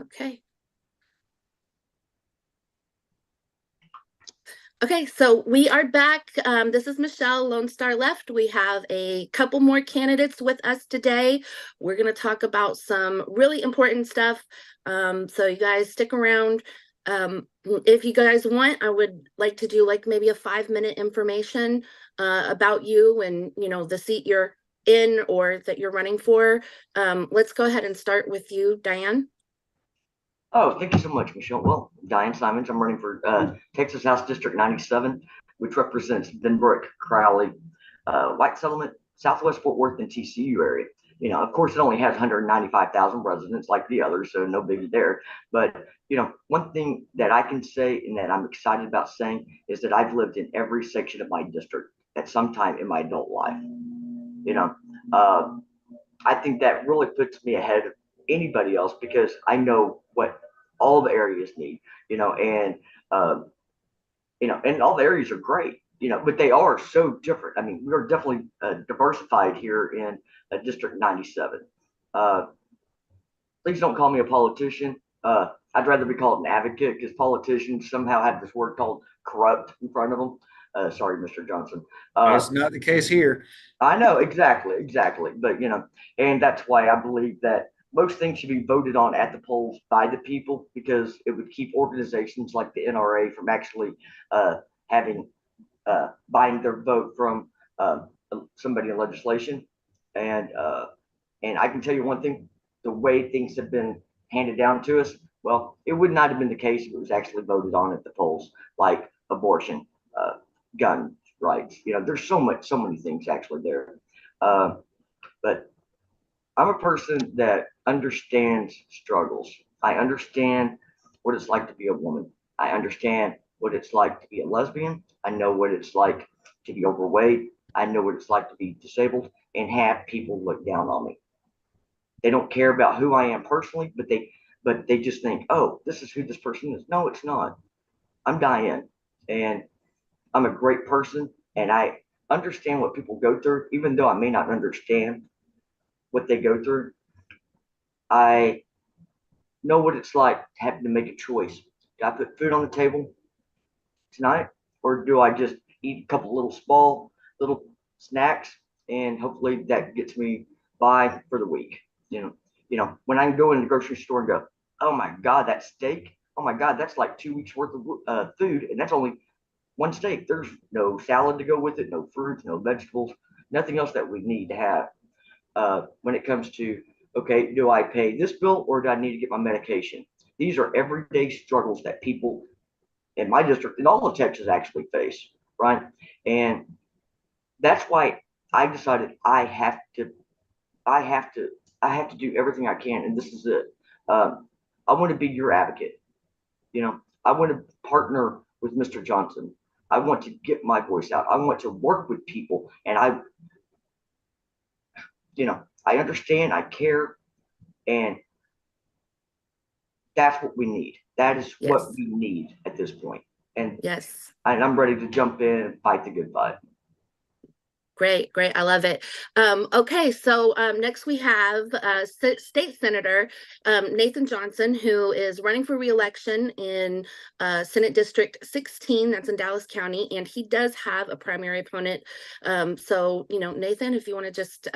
Okay. Okay, so we are back. This is Michelle, Lone Star Left. We have a couple more candidates with us today. We're going to talk about some really important stuff. So you guys stick around. If you guys want, I would like to do like maybe a 5-minute information about you and the seat you're in or that you're running for. Let's go ahead and start with you, Diane. Oh, thank you so much, Michelle. Well, Diane Simons, I'm running for Texas House District 97, which represents Benbrook, Crowley, White Settlement, Southwest Fort Worth, and TCU area. Of course, it only has 195,000 residents like the others, so no biggie there. But, one thing that I can say and that I'm excited about saying is that I've lived in every section of my district at some time in my adult life. You know, uh, I think that really puts me ahead of anybody else because I know what all the areas need, uh, and all the areas are great, but they are so different. I mean, we are definitely diversified here in District 97. Uh, Please don't call me a politician. I'd rather be called an advocate because politicians somehow have this word called corrupt in front of them. Sorry, Mr. Johnson. It's not the case here. I know exactly, but and that's why I believe that most things should be voted on at the polls by the people because it would keep organizations like the NRA from actually having buying their vote from somebody in legislation. And and I can tell you one thing: the way things have been handed down to us, well, it would not have been the case if it was actually voted on at the polls, like abortion, gun rights. There's so many things actually there. Uh, but I'm a person that understands struggles. I understand what it's like to be a woman. I understand what it's like to be a lesbian. I know what it's like to be overweight. I know what it's like to be disabled and have people look down on me. They don't care about who I am personally, but they just think, oh, this is who this person is. No, it's not. I'm Diane, and I'm a great person, and I understand what people go through, even though I may not understand what they go through. I know what it's like having to make a choice. Do I put food on the table tonight, or do I just eat a couple little small little snacks and hopefully that gets me by for the week? When I can go in the grocery store and go, oh my god, that steak! Oh my god, that's like 2 weeks worth of food, and that's only one steak. There's no salad to go with it, no fruits, no vegetables, nothing else that we need to have. When it comes to, okay, do I pay this bill or do I need to get my medication? These are everyday struggles that people in my district and all of Texas actually face, right? And that's why I decided I have to, I have to do everything I can, and this is it. I want to be your advocate. I want to partner with Mr. Johnson. I want to get my voice out. I want to work with people, and I understand, I care, and that's what we need. That is Yes. what we need at this point. And Yes. I'm ready to jump in and fight the good fight. Great, great. I love it. Okay, so next we have State Senator Nathan Johnson, who is running for reelection in Senate District 16, that's in Dallas County, and he does have a primary opponent. So, Nathan, if you want to just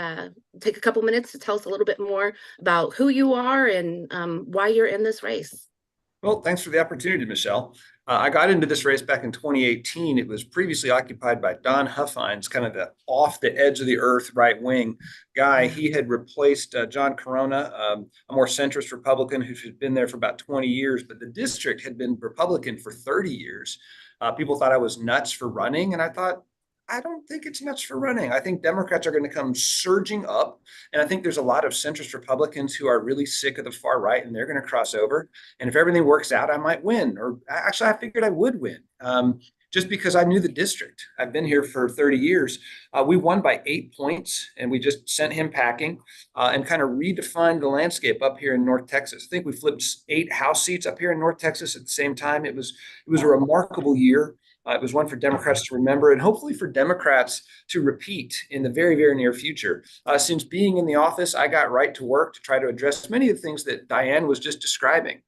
take a couple minutes to tell us a little bit more about who you are and why you're in this race. Well, thanks for the opportunity, Michelle. I got into this race back in 2018. It was previously occupied by Don Huffines, kind of the off the edge of the earth right wing guy. He had replaced John Corona, a more centrist Republican who had been there for about 20 years, but the district had been Republican for 30 years. People thought I was nuts for running, and I thought, I don't think it's nuts for running. I think Democrats are going to come surging up. And I think there's a lot of centrist Republicans who are really sick of the far right and they're going to cross over. And if everything works out, I might win. Or actually, I figured I would win just because I knew the district. I've been here for 30 years. We won by 8 points and we just sent him packing and kind of redefined the landscape up here in North Texas. I think we flipped 8 House seats up here in North Texas at the same time. It was a remarkable year. It was one for Democrats to remember and hopefully for Democrats to repeat in the very, very near future. Since being in the office, I got right to work to try to address many of the things that Diane was just describing.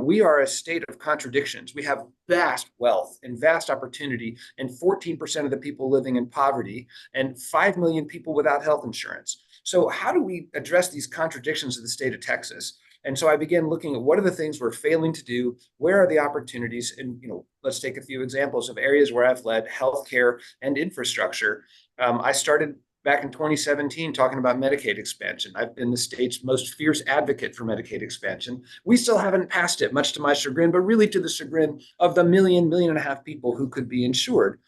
We are a state of contradictions. We have vast wealth and vast opportunity, and 14% of the people living in poverty, and 5 million people without health insurance. So, how do we address these contradictions of the state of Texas? And so I began looking at what are the things we're failing to do, where are the opportunities, and let's take a few examples of areas where I've led healthcare and infrastructure. I started back in 2017 talking about Medicaid expansion. I've been the state's most fierce advocate for Medicaid expansion. We still haven't passed it, much to my chagrin, but really to the chagrin of the million and a half people who could be insured.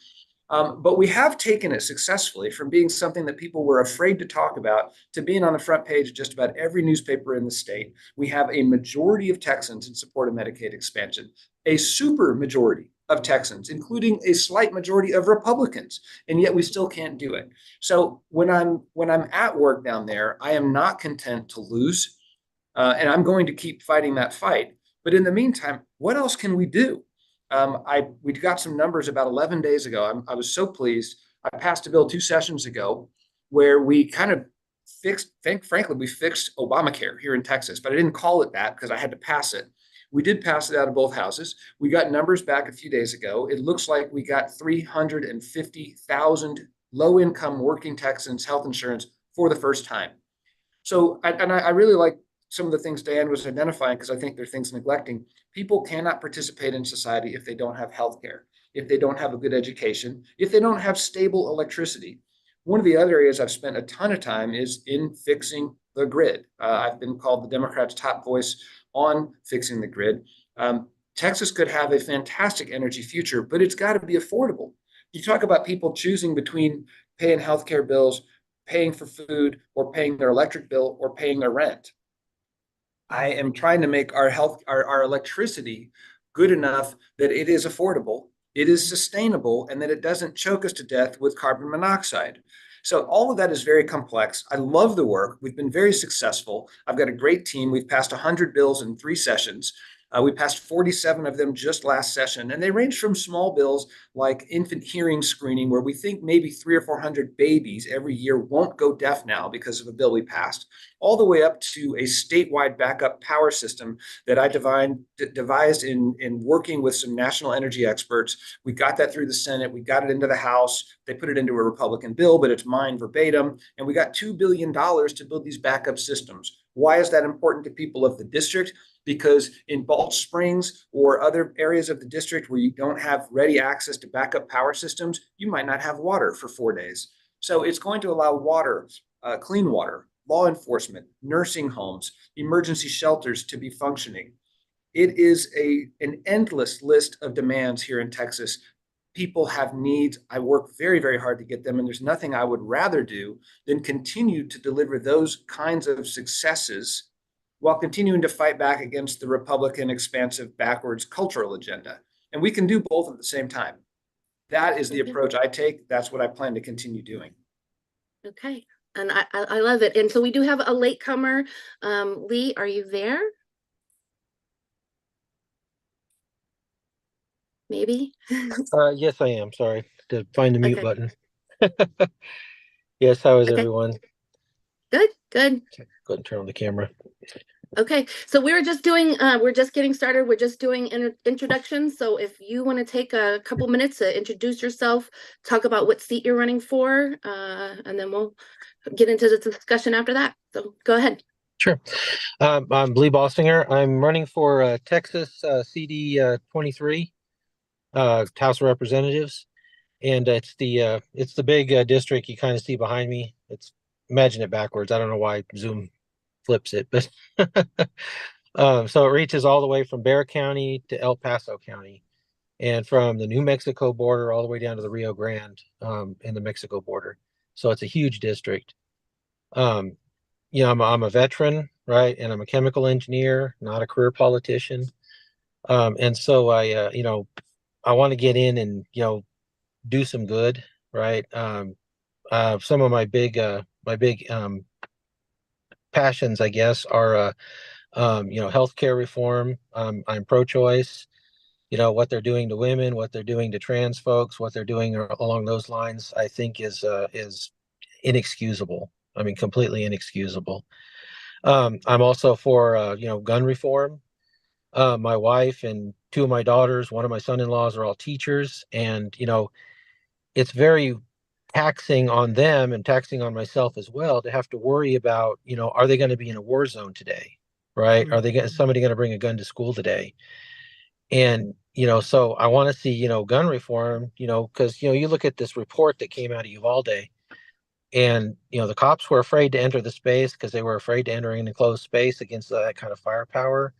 But we have taken it successfully from being something that people were afraid to talk about to being on the front page of just about every newspaper in the state. We have a majority of Texans in support of Medicaid expansion, a super majority of Texans, including a slight majority of Republicans, and yet we still can't do it. So when I'm at work down there, I am not content to lose, and I'm going to keep fighting that fight. But in the meantime, what else can we do? We got some numbers about 11 days ago. I was so pleased. I passed a bill 2 sessions ago where we kind of frankly, we fixed Obamacare here in Texas, but I didn't call it that because I had to pass it. We did pass it out of both houses. We got numbers back a few days ago. It looks like we got 350,000 low-income working Texans health insurance for the first time. So, I really like some of the things Diane was identifying because I think there are things neglecting. People cannot participate in society if they don't have health care, if they don't have a good education, if they don't have stable electricity. One of the other areas I've spent a ton of time is in fixing the grid. I've been called the Democrats' top voice on fixing the grid. Texas could have a fantastic energy future, but it's got to be affordable. You talk about people choosing between paying healthcare bills, paying for food, or paying their electric bill, or paying their rent. I am trying to make our electricity good enough that it is affordable, it is sustainable, and that it doesn't choke us to death with carbon monoxide. So all of that is very complex. I love the work. We've been very successful. I've got a great team. We've passed 100 bills in 3 sessions. We passed 47 of them just last session, and they range from small bills like infant hearing screening, where we think maybe 300 or 400 babies every year won't go deaf now because of a bill we passed, all the way up to a statewide backup power system that I devised in working with some national energy experts. We got that through the Senate. We got it into the House. They put it into a Republican bill, but it's mine verbatim. And we got $2 billion to build these backup systems. Why is that important to people of the district? Because in Balch Springs or other areas of the district where you don't have ready access to backup power systems, you might not have water for 4 days. So it's going to allow water, clean water, law enforcement, nursing homes, emergency shelters to be functioning. It is an endless list of demands here in Texas. People have needs. I work very, very hard to get them, and there's nothing I would rather do than continue to deliver those kinds of successes while continuing to fight back against the Republican expansive backwards cultural agenda. And we can do both at the same time. That is the approach I take. That's what I plan to continue doing. Okay. And I love it. And so we do have a latecomer. Lee, are you there? Maybe. Yes, I am. Sorry to find the mute Okay. button. Yes, how is Okay. everyone? Good, good. Okay, go ahead and turn on the camera. Okay, so we're just getting started. We're just doing introductions. So if you want to take a couple minutes to introduce yourself, talk about what seat you're running for, and then we'll get into the discussion after that. So go ahead. Sure. I'm Lee Bossinger. I'm running for Texas CD 23 House of Representatives, and it's the big district you kind of see behind me. Imagine it backwards. I don't know why Zoom flips it, but so it reaches all the way from Bexar County to El Paso County, and from the New Mexico border all the way down to the Rio Grande in the Mexico border. So it's a huge district. I'm a veteran, right, and I'm a chemical engineer, not a career politician, and so I want to get in and do some good, right. Some of my big passions, I guess, are healthcare reform. I'm pro-choice, what they're doing to women, what they're doing to trans folks, what they're doing along those lines, I think is inexcusable. I mean, completely inexcusable. I'm also for gun reform. My wife and two of my daughters, one of my son-in-laws are all teachers, and it's very taxing on them and taxing on myself as well to have to worry about, are they going to be in a war zone today, right? Are they somebody going to bring a gun to school today? And so I want to see gun reform, because you look at this report that came out of Uvalde, and the cops were afraid to enter the space because they were afraid to enter an enclosed space against that kind of firepower.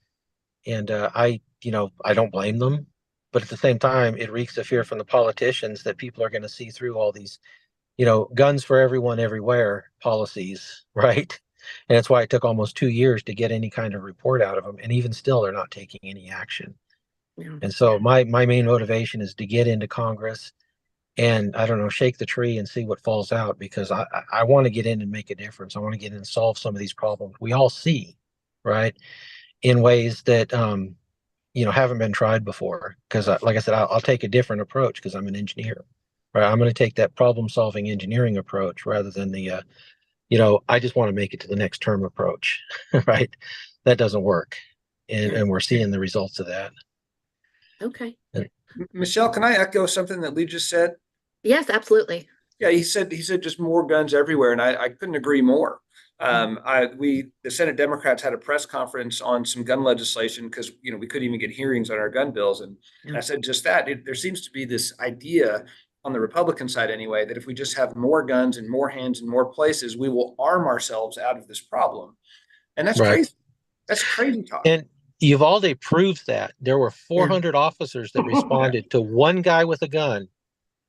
And I don't blame them, but at the same time, it reeks of fear from the politicians that people are going to see through all these, guns for everyone everywhere policies, right? And that's why it took almost 2 years to get any kind of report out of them, and even still, they're not taking any action. Yeah. And so my main motivation is to get into Congress and, I don't know, shake the tree and see what falls out, because I want to get in and make a difference. I want to get in and solve some of these problems we all see, right, in ways that haven't been tried before. Because like I said, I'll take a different approach because I'm an engineer, right? I'm going to take that problem solving engineering approach rather than the I just want to make it to the next term approach. Right? That doesn't work, and we're seeing the results of that. Okay. Michelle, can I echo something that Lee just said? Yes, absolutely. Yeah, he said just more guns everywhere, and I couldn't agree more. The Senate Democrats had a press conference on some gun legislation because we couldn't even get hearings on our gun bills, and I said just that. There seems to be this idea on the Republican side anyway that if we just have more guns in more hands in more places, we will arm ourselves out of this problem, and that's Right. crazy. That's crazy talk. And Uvalde proves that. There were 400 officers that responded to one guy with a gun,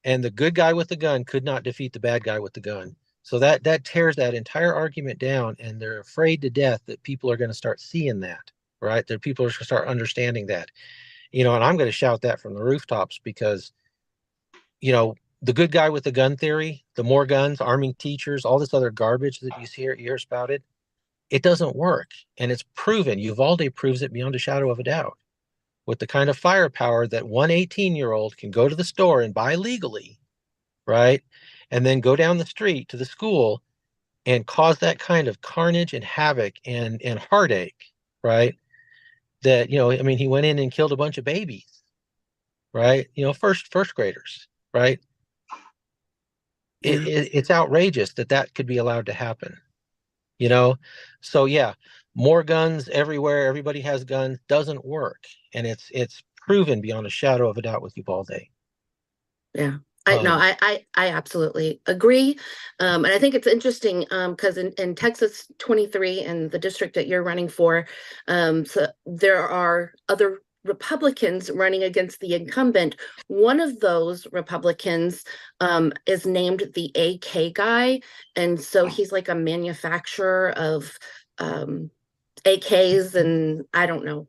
and the good guy with the gun could not defeat the bad guy with the gun. So that tears that entire argument down, and they're afraid to death that people are going to start seeing that, right? That people are going to start understanding that, and I'm going to shout that from the rooftops, because, the good guy with the gun theory, the more guns, arming teachers, all this other garbage that you hear spouted, it doesn't work. And it's proven. Uvalde proves it beyond a shadow of a doubt. With the kind of firepower that one 18-year-old can go to the store and buy legally, right? And then go down the street to the school and cause that kind of carnage and havoc and heartache, right? That, he went in and killed a bunch of babies, right? First graders, right? It's outrageous that could be allowed to happen, So yeah, more guns everywhere. Everybody has guns. Doesn't work. And it's proven beyond a shadow of a doubt with Uvalde. Yeah. I absolutely agree. And I think it's interesting because in Texas 23 and the district that you're running for, so there are other Republicans running against the incumbent. One of those Republicans is named the AK guy. And so he's like a manufacturer of AKs and I don't know,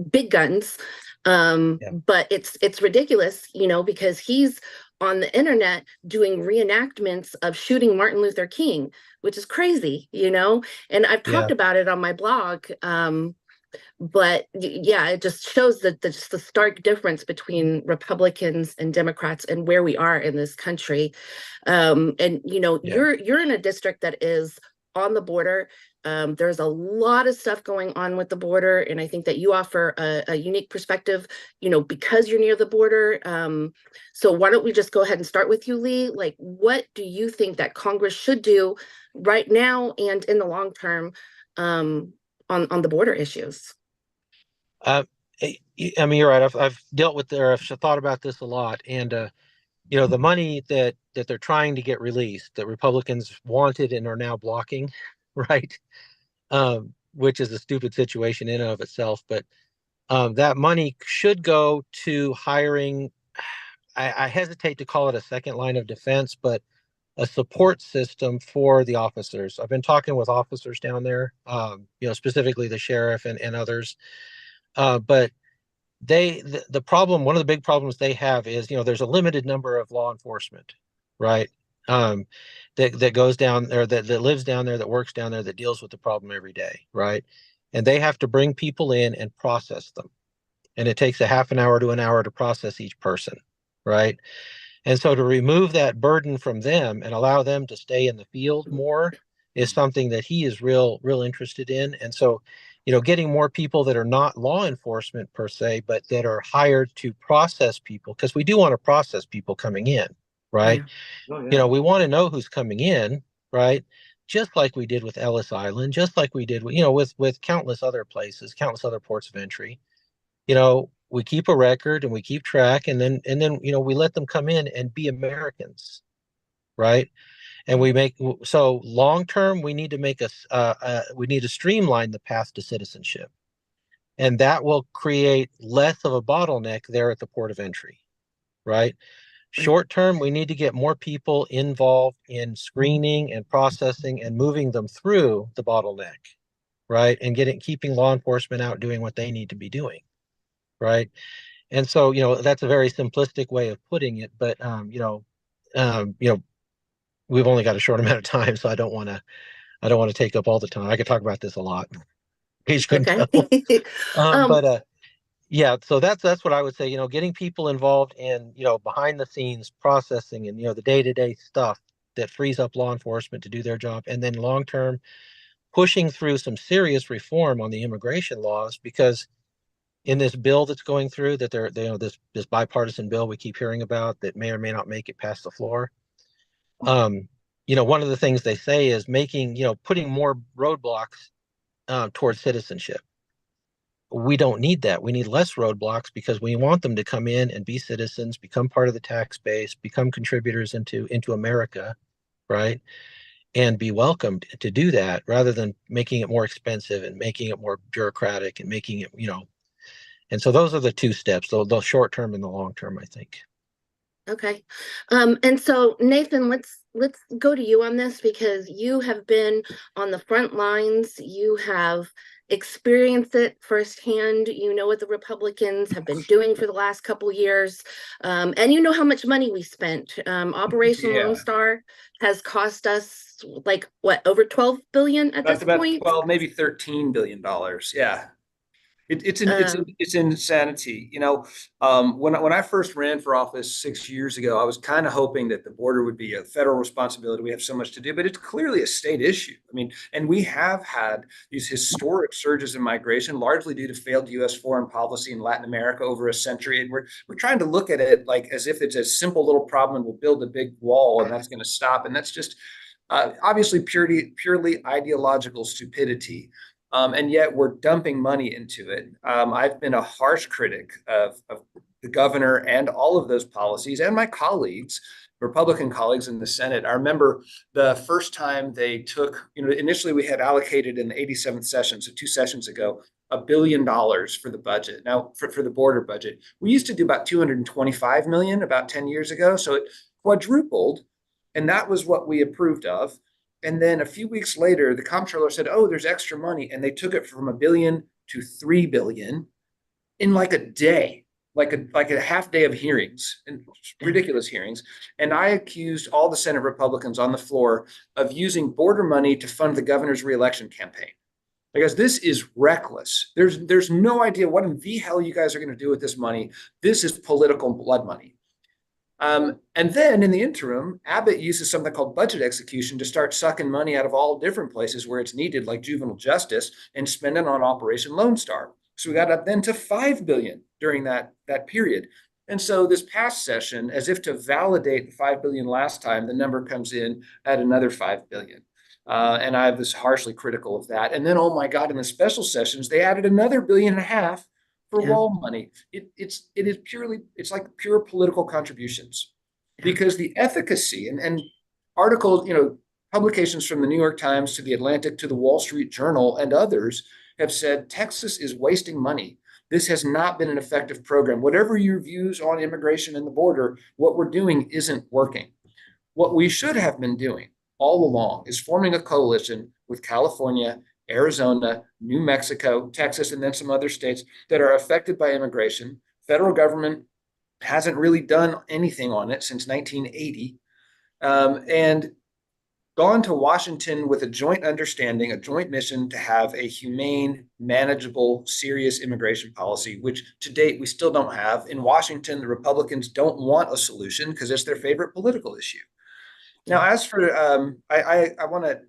big guns. But it's ridiculous, because he's on the internet doing reenactments of shooting Martin Luther King, which is crazy, and I've talked about it on my blog. But yeah, it just shows that just the stark difference between Republicans and Democrats and where we are in this country. And you're in a district that is on the border. There's a lot of stuff going on with the border, and I think that you offer a unique perspective, because you're near the border. So why don't we just go ahead and start with you, Lee? Like, what do you think that Congress should do right now and in the long term on the border issues? I mean, you're right. I've dealt with I've thought about this a lot, and the money that they're trying to get released, that Republicans wanted and are now blocking, right? Which is a stupid situation in and of itself. But that money should go to hiring. I hesitate to call it a second line of defense, but a support system for the officers. I've been talking with officers down there, specifically the sheriff and others. But the problem, one of the big problems they have is, there's a limited number of law enforcement, right? That goes down there, that lives down there, that works down there, that deals with the problem every day, right? And they have to bring people in and process them. and it takes a half an hour to an hour to process each person, right? And so to remove that burden from them and allow them to stay in the field more is something that he is real interested in. And so, getting more people that are not law enforcement per se, but that are hired to process people, because we do want to process people coming in, right? Oh, yeah. We want to know who's coming in, right? Just like we did with Ellis Island, just like we did, with countless other places, countless other ports of entry. We keep a record and we keep track, and then we let them come in and be Americans, right? And so long term, we need to we need to streamline the path to citizenship, and that will create less of a bottleneck there at the port of entry, right? Short term, we need to get more people involved in screening and processing and moving them through the bottleneck, right? And keeping law enforcement out doing what they need to be doing, right? And so, that's a very simplistic way of putting it, but we've only got a short amount of time, so I don't want to take up all the time. I could talk about this a lot. Okay. But yeah, so that's what I would say, getting people involved in, behind the scenes processing and, the day-to-day stuff that frees up law enforcement to do their job. And then long term, pushing through some serious reform on the immigration laws, because in this bill that's going through, that this bipartisan bill we keep hearing about that may or may not make it past the floor. One of the things they say is putting more roadblocks towards citizenship. We don't need that. We need less roadblocks, because we want them to come in and be citizens, become part of the tax base, become contributors into America, right? And be welcomed to do that, rather than making it more expensive and making it more bureaucratic and making it, and so those are the two steps, the short term and the long term, I think. Okay. And so Nathan, let's go to you on this, because you have been on the front lines. You have experienced it firsthand. You know what the Republicans have been doing for the last couple years. And you know how much money we spent. Operation Yeah. Lone Star has cost us like over 12 billion at That's this about point. 12, maybe $13 billion. Yeah. It's insanity. When I first ran for office 6 years ago, I was kind of hoping that the border would be a federal responsibility. We have so much to do, but it's clearly a state issue. I mean, and we have had these historic surges in migration, largely due to failed U.S. foreign policy in Latin America over a century. And we're trying to look at it like as if it's a simple little problem and we'll build a big wall and that's going to stop. And that's just obviously purely ideological stupidity. And yet we're dumping money into it. I've been a harsh critic of the governor and all of those policies, and my colleagues, Republican colleagues in the Senate. I remember the first time they took, initially we had allocated in the 87th session, so 2 sessions ago, $1 billion for the budget. Now, for the border budget, we used to do about 225 million about 10 years ago. So it quadrupled, and that was what we approved of. And then a few weeks later, the comptroller said, "Oh, there's extra money," and they took it from $1 billion to $3 billion in like a day, like a half day of hearings, and ridiculous hearings. And I accused all the Senate Republicans on the floor of using border money to fund the governor's reelection campaign, because this is reckless. There's no idea what in the hell you guys are going to do with this money. This is political blood money. And then in the interim, Abbott uses something called budget execution to start sucking money out of all different places where it's needed, like juvenile justice, and spend it on Operation Lone Star. So we got up then to $5 billion during that period. And so this past session, as if to validate the $5 billion last time, the number comes in at another $5 billion. And I was harshly critical of that. And then, oh my God, in the special sessions, they added another $1.5 billion for wall money. It's like pure political contributions, because the efficacy and articles, publications from the New York Times to the Atlantic to the Wall Street Journal and others have said Texas is wasting money. This has not been an effective program. Whatever your views on immigration and the border, what we're doing isn't working. What we should have been doing all along is forming a coalition with California, Arizona, New Mexico, Texas, and then some other states that are affected by immigration. Federal government hasn't really done anything on it since 1980. And gone to Washington with a joint understanding, a joint mission to have a humane, manageable, serious immigration policy, which to date we still don't have. In Washington, the Republicans don't want a solution because it's their favorite political issue. Now, as for, I want to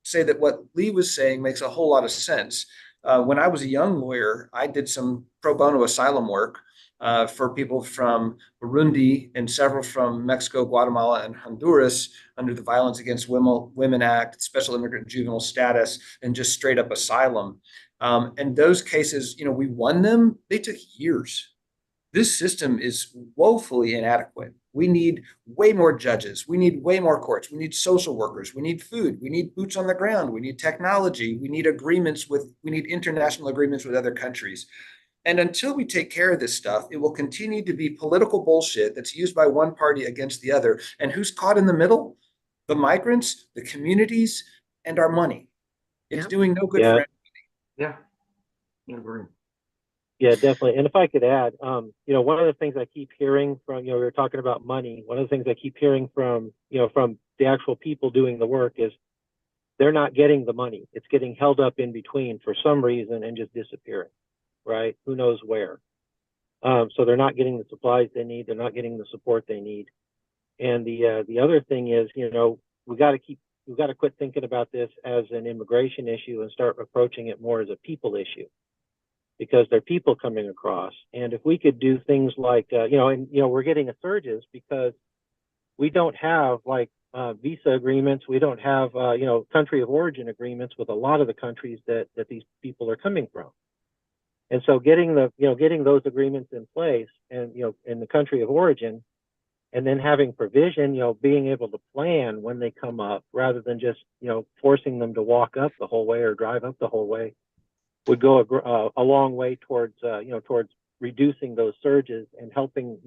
say that what Lee was saying makes a whole lot of sense. When I was a young lawyer, I did some pro bono asylum work for people from Burundi and several from Mexico, Guatemala, and Honduras under the Violence Against Women Act, Special Immigrant Juvenile Status, and just straight up asylum. And those cases, we won them. They took years. This system is woefully inadequate. We need way more judges. We need way more courts. We need social workers. We need food. We need boots on the ground. We need technology. We need international agreements with other countries. And until we take care of this stuff, it will continue to be political bullshit that's used by one party against the other. And who's caught in the middle? The migrants, the communities, and our money. It's doing no good for anybody. Yeah, I agree. Yeah, definitely. And if I could add, one of the things I keep hearing from, we were talking about money. One of the things I keep hearing from the actual people doing the work is they're not getting the money. It's getting held up in between for some reason and just disappearing, right? Who knows where? So they're not getting the supplies they need. They're not getting the support they need. And the other thing is, we've got to quit thinking about this as an immigration issue and start approaching it more as a people issue, because they're people coming across. And if we could do things like, we're getting a surges because we don't have visa agreements. We don't have, country of origin agreements with a lot of the countries that these people are coming from. And so getting those agreements in place and, in the country of origin, and then having provision, being able to plan when they come up rather than just, forcing them to walk up the whole way or drive up the whole way, would go a long way towards reducing those surges and helping,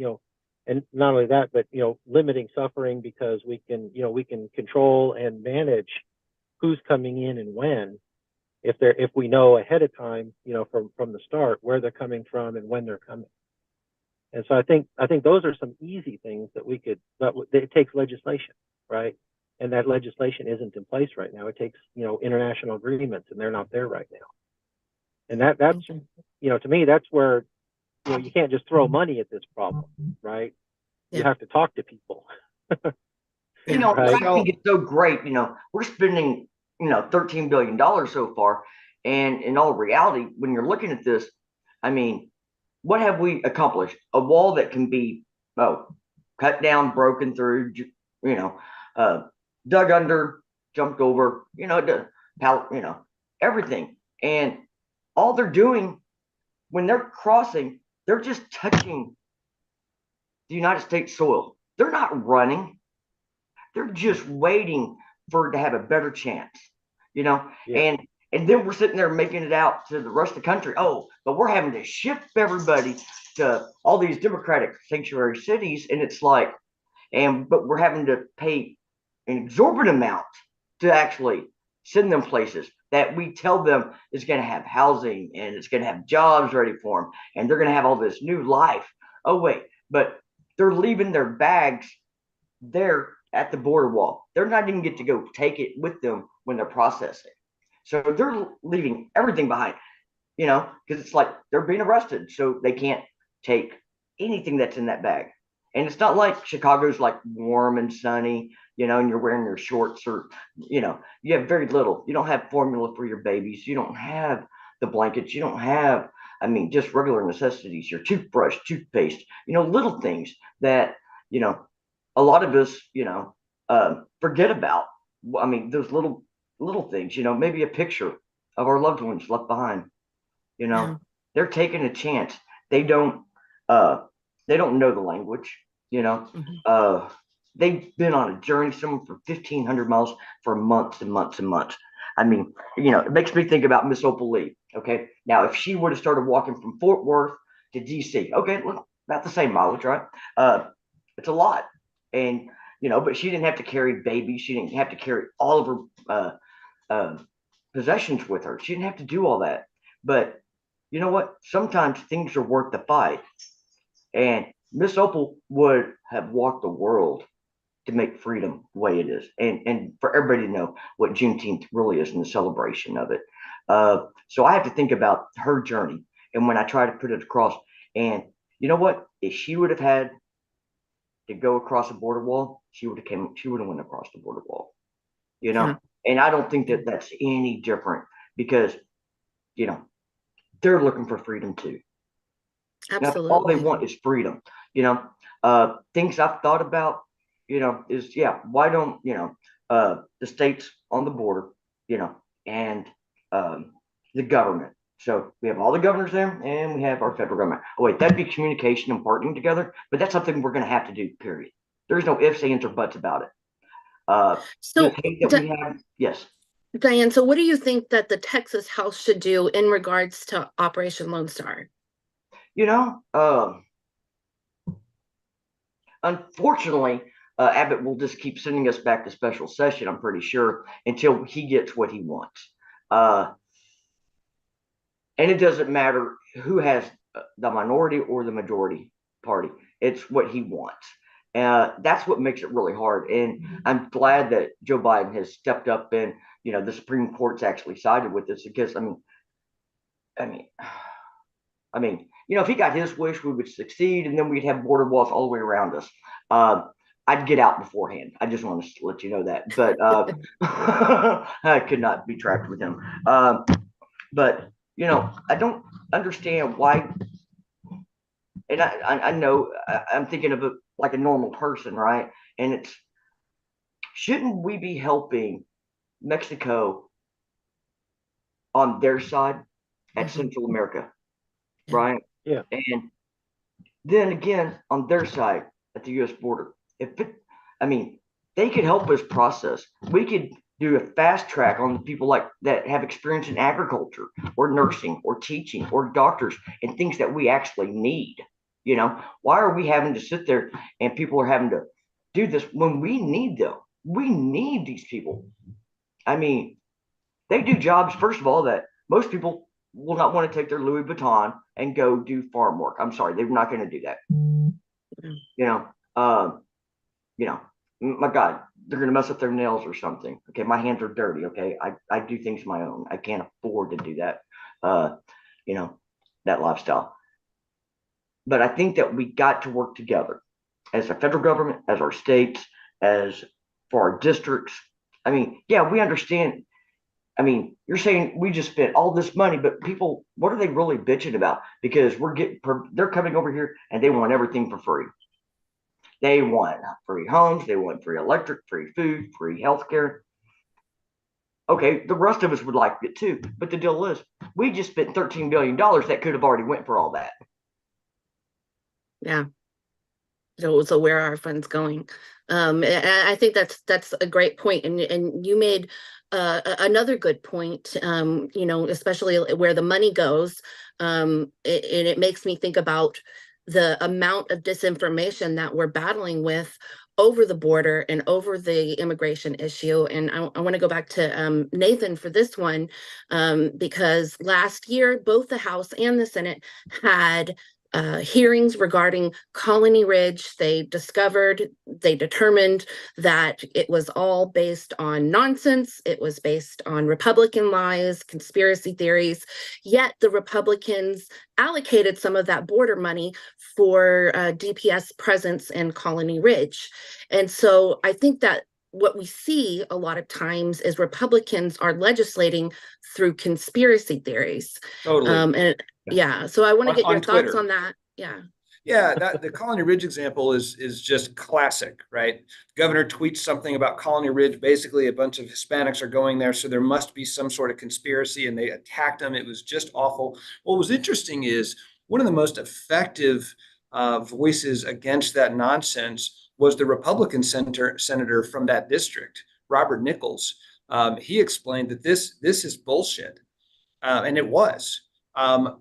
and not only that, but limiting suffering, because we can control and manage who's coming in and when, if we know ahead of time, from the start where they're coming from and when they're coming. And so I think those are some easy things that we could, but it takes legislation, right? And that legislation isn't in place right now. It takes international agreements, and they're not there right now. And that's, to me, that's where, you can't just throw money at this problem, right? Yeah. You have to talk to people. Right? Right. I think it's so great. We're spending, $13 billion so far. And in all reality, when you're looking at this, what have we accomplished? A wall that can be, cut down, broken through, dug under, jumped over, everything. And all they're doing when they're crossing, they're just touching the United States soil. They're not running. They're just waiting for it to have a better chance, Yeah. And then we're sitting there making it out to the rest of the country. Oh, but we're having to ship everybody to all these Democratic sanctuary cities. And it's like, but we're having to pay an exorbitant amount to actually send them places that we tell them is going to have housing and it's going to have jobs ready for them. And they're going to have all this new life. Oh, wait, but they're leaving their bags there at the border wall. They're not even get to go take it with them when they're processing. So they're leaving everything behind, because it's like they're being arrested. So they can't take anything that's in that bag. And it's not like Chicago's like warm and sunny, and you're wearing your shorts or, you have very little. You don't have formula for your babies. You don't have the blankets. You don't have, just regular necessities, your toothbrush, toothpaste, little things that, a lot of us, forget about. Those little things, maybe a picture of our loved ones left behind, Yeah. They're taking a chance. They don't know the language, Mhm. They've been on a journey, someone for 1,500 miles for months and months and months. It makes me think about Miss Opal Lee. Okay. Now, if she would have started walking from Fort Worth to DC, okay, look, about the same mileage, right? It's a lot. And, but she didn't have to carry babies. She didn't have to carry all of her possessions with her. She didn't have to do all that. But you know what? Sometimes things are worth the fight. And Miss Opal would have walked the world to make freedom the way it is, and for everybody to know what Juneteenth really is and the celebration of it. So I have to think about her journey, and when I try to put it across, and you know what, if she would have had to go across a border wall, she would have went across the border wall, you know. Yeah. And I don't think that that's any different because, you know, they're looking for freedom too. That's all they Absolutely. want is freedom. You know, things I've thought about, you know, is yeah, why don't, you know, the states on the border, you know, and the government. So we have all the governors there and we have our federal government. Oh, wait, that'd be communication and partnering together, but that's something we're going to have to do, period. There's no ifs, ands, or buts about it. The So, hate that we have, yes. Diane, so what do you think that the Texas House should do in regards to Operation Lone Star? You know, unfortunately, Abbott will just keep sending us back to special session, I'm pretty sure, until he gets what he wants. And it doesn't matter who has the minority or the majority party, it's what he wants. That's what makes it really hard. And I'm glad that Joe Biden has stepped up and, you know, the Supreme Court's actually sided with this because, I mean, you know, if he got his wish, we would succeed, and then we'd have border walls all the way around us. I'd get out beforehand. I just want to let you know that. But I could not be tracked with him. But you know, I don't understand why. And I know I'm thinking of it like a normal person, right? And it's shouldn't we be helping Mexico on their side at Central America, right? Yeah. And then again on their side at the U.S. border. They could help us process. We could do a fast track on the people like that have experience in agriculture or nursing or teaching or doctors and things that we actually need. You know, why are we having to sit there and people are having to do this when we need them? We need these people. I mean, they do jobs, first of all, that most people will not want to take their Louis Vuitton and go do farm work. I'm sorry, they're not going to do that. You know, my God, they're going to mess up their nails or something. Okay, my hands are dirty. Okay, I do things my own. I can't afford to do that. You know, that lifestyle. But I think that we got to work together as a federal government, as our states, as for our districts. I mean, yeah, we understand. I mean, you're saying we just spent all this money, but people, what are they really bitching about? Because they're coming over here and they want everything for free. They want free homes, they want free electric, free food, free healthcare. Okay, the rest of us would like it too, but the deal is, we just spent $13 billion that could have already went for all that. Yeah. So where are our funds going? And I think that's a great point, and you made another good point. You know, especially where the money goes, and it makes me think about the amount of disinformation that we're battling with over the border and over the immigration issue. And I want to go back to Nathan for this one, because last year both the House and the Senate had hearings regarding Colony Ridge. They determined that it was all based on nonsense. It was based on Republican lies, conspiracy theories. Yet the Republicans allocated some of that border money for DPS presence in Colony Ridge. And so I think that what we see a lot of times is Republicans are legislating through conspiracy theories. Totally. And yeah, so I want to get your thoughts Twitter. on that. Yeah. Yeah, that the Colony Ridge example is just classic, right? The governor tweets something about Colony Ridge. Basically, a bunch of Hispanics are going there, so there must be some sort of conspiracy, and they attacked them. It was just awful. What was interesting is one of the most effective voices against that nonsense was the Republican senator from that district, Robert Nichols. He explained that this is bullshit, and it was.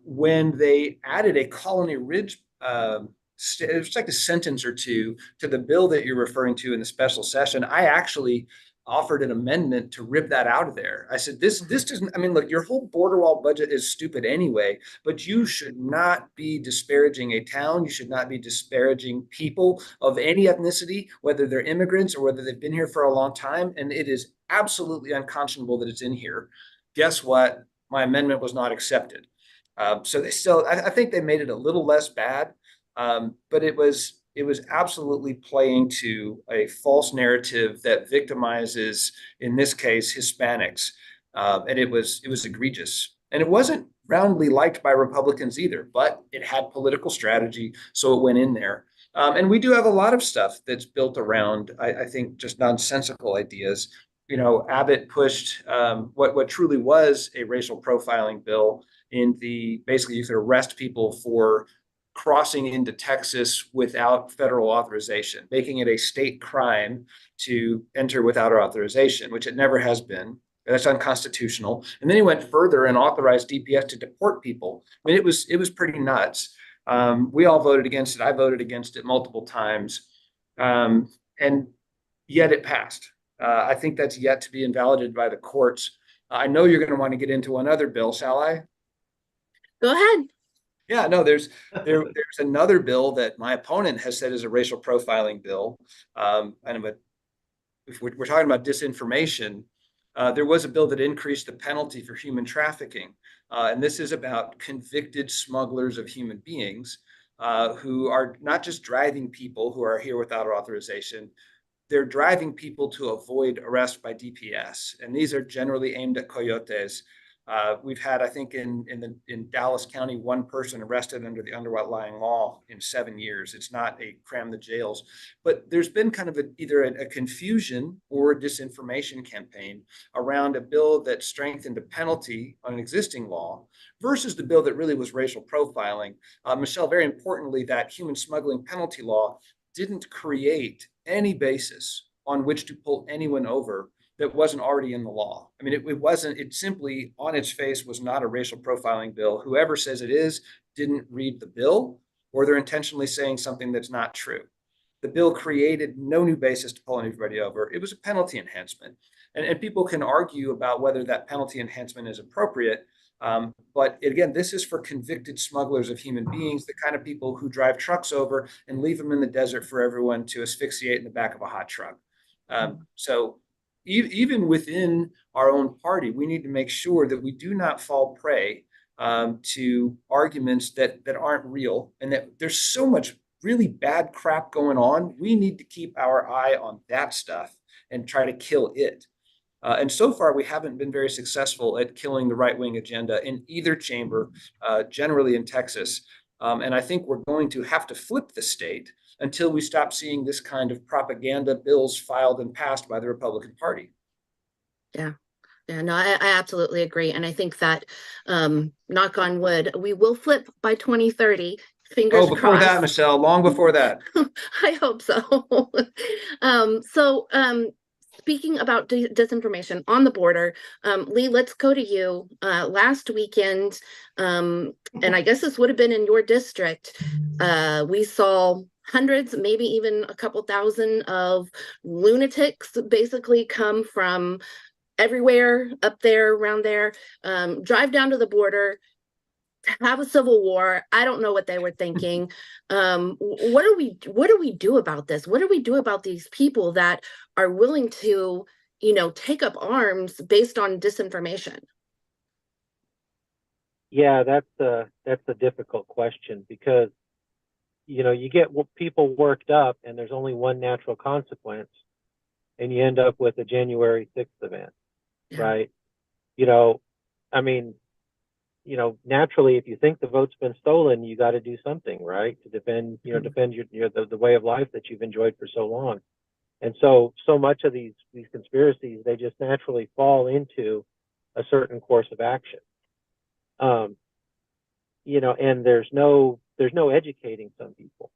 When they added a Colony Ridge, it was like a sentence or two to the bill that you're referring to in the special session. I actually offered an amendment to rip that out of there. I said, this doesn't, I mean, look, your whole border wall budget is stupid anyway, but you should not be disparaging a town. You should not be disparaging people of any ethnicity, whether they're immigrants or whether they've been here for a long time. And it is absolutely unconscionable that it's in here. Guess what? My amendment was not accepted. So they still, I think they made it a little less bad, but it was absolutely playing to a false narrative that victimizes, in this case, Hispanics, and it was egregious, and it wasn't roundly liked by Republicans either. But it had political strategy, so it went in there. And we do have a lot of stuff that's built around, I think, just nonsensical ideas. You know, Abbott pushed what truly was a racial profiling bill in the basically you could arrest people for crossing into Texas without federal authorization, making it a state crime to enter without authorization, which it never has been. That's unconstitutional. And then he went further and authorized DPS to deport people. I mean, it was pretty nuts. We all voted against it. I voted against it multiple times, and yet it passed. I think that's yet to be invalidated by the courts. I know you're going to want to get into one other bill, shall I? Go ahead. Yeah, no, there's another bill that my opponent has said is a racial profiling bill. But if we're talking about disinformation, there was a bill that increased the penalty for human trafficking. And this is about convicted smugglers of human beings who are not just driving people who are here without authorization. They're driving people to avoid arrest by DPS. And these are generally aimed at coyotes. We've had, I think, in Dallas County, one person arrested under the underlying law in 7 years. It's not a cram the jails, but there's been kind of either a confusion or a disinformation campaign around a bill that strengthened a penalty on an existing law versus the bill that really was racial profiling. Michelle, very importantly, that human smuggling penalty law didn't create any basis on which to pull anyone over that wasn't already in the law. I mean, it simply on its face was not a racial profiling bill. Whoever says it is didn't read the bill, or they're intentionally saying something that's not true. The bill created no new basis to pull anybody over. It was a penalty enhancement. And people can argue about whether that penalty enhancement is appropriate. But again, this is for convicted smugglers of human beings, the kind of people who drive trucks over and leave them in the desert for everyone to asphyxiate in the back of a hot truck. So even within our own party, we need to make sure that we do not fall prey to arguments that aren't real, and that there's so much really bad crap going on. We need to keep our eye on that stuff and try to kill it. And so far, we haven't been very successful at killing the right-wing agenda in either chamber, generally in Texas. And I think we're going to have to flip the state until we stop seeing this kind of propaganda bills filed and passed by the Republican Party. Yeah. Yeah, no, I absolutely agree. And I think that, knock on wood, we will flip by 2030. Fingers before crossed. that, Michelle, long before that. I hope so. Speaking about disinformation on the border, Lee, let's go to you. Last weekend, and I guess this would have been in your district, we saw hundreds, maybe even a couple thousand of lunatics basically come from everywhere up there, around there, drive down to the border, have a civil war. I don't know what they were thinking. What do we do about this? What do we do about these people that are willing to, take up arms based on disinformation? Yeah, that's a difficult question because, you get people worked up and there's only one natural consequence and you end up with a January 6th event, Yeah. right? I mean, naturally, if you think the vote's been stolen, you got to do something, right, to defend the way of life that you've enjoyed for so long. And so much of these conspiracies, they just naturally fall into a certain course of action. And there's no educating some people,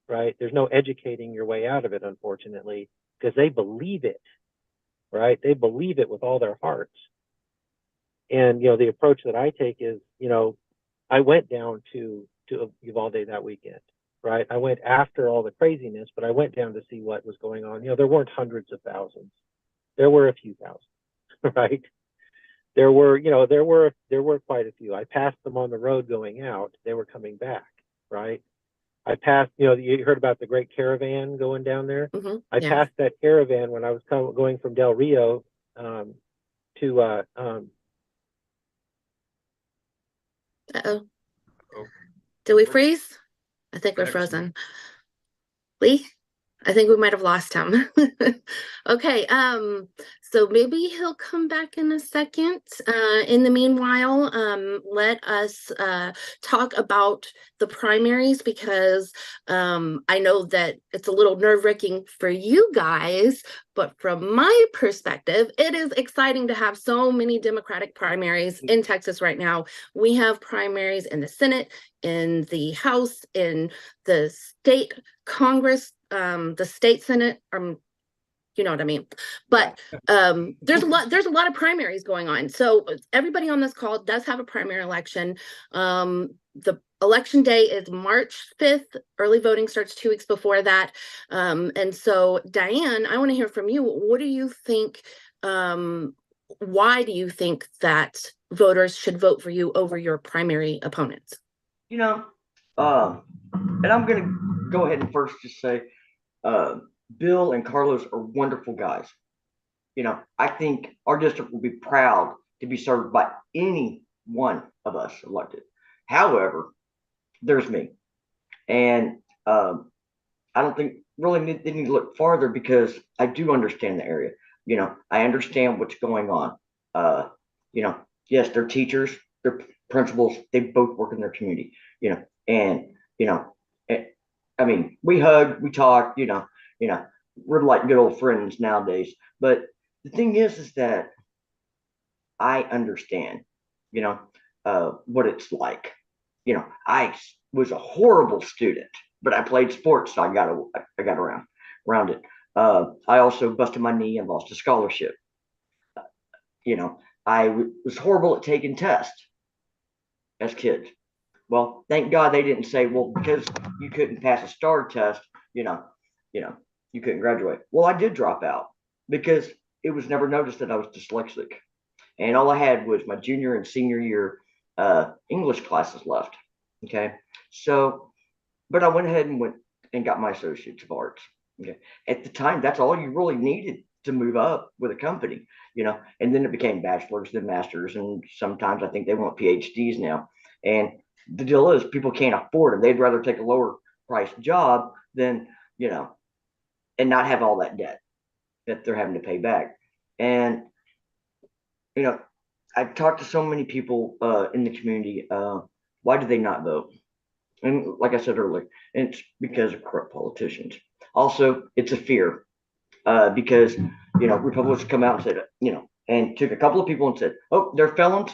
right? There's no educating your way out of it, unfortunately, because they believe it, right? They believe it with all their hearts. And, the approach that I take is, I went down to Uvalde that weekend, right? I went after all the craziness, but I went down to see what was going on. There weren't hundreds of thousands. there were a few thousand, right? There were, there were quite a few. I passed them on the road going out. They were coming back, right? I passed, you heard about the Great Caravan going down there. I Yeah. passed that caravan when I was going from Del Rio to Uh-oh. Oh. Did we freeze? I think we're Connection. frozen. Lee? I think we might have lost him. Okay, so maybe he'll come back in a second. In the meanwhile, let us talk about the primaries because I know that it's a little nerve-wracking for you guys, but from my perspective, it is exciting to have so many Democratic primaries in Texas right now. We have primaries in the Senate, in the House, in the state Congress, the state Senate, you know what I mean. But there's a lot of primaries going on. So everybody on this call does have a primary election. The election day is March 5th. Early voting starts 2 weeks before that. And so Diane, I want to hear from you. What do you think? Why do you think that voters should vote for you over your primary opponents? And I'm going to go ahead and first just say, Bill and Carlos are wonderful guys. I think our district will be proud to be served by any one of us elected. However, there's me. And I don't think really they need to look farther because I do understand the area. I understand what's going on. Yes, they're teachers, they're principals, they both work in their community, and, I mean, we hug, we talk, we're like good old friends nowadays. But the thing is that I understand, what it's like. I was a horrible student, but I played sports, so I got around it. I also busted my knee and lost a scholarship. I was horrible at taking tests as kids. Well, thank God they didn't say, well, because you couldn't pass a STAR test, you know, you couldn't graduate. Well, I did drop out because it was never noticed that I was dyslexic. And all I had was my junior and senior year English classes left. Okay. So, but I went ahead and got my Associates of Arts. Okay. At the time, that's all you really needed to move up with a company, and then it became bachelor's, then master's, and sometimes I think they want PhDs now. And the deal is people can't afford them. They'd rather take a lower priced job than, and not have all that debt that they're having to pay back. And, I've talked to so many people in the community. Why do they not vote? And like I said earlier, it's because of corrupt politicians. Also, it's a fear because, Republicans come out and said, and took a couple of people and said, oh, they're felons.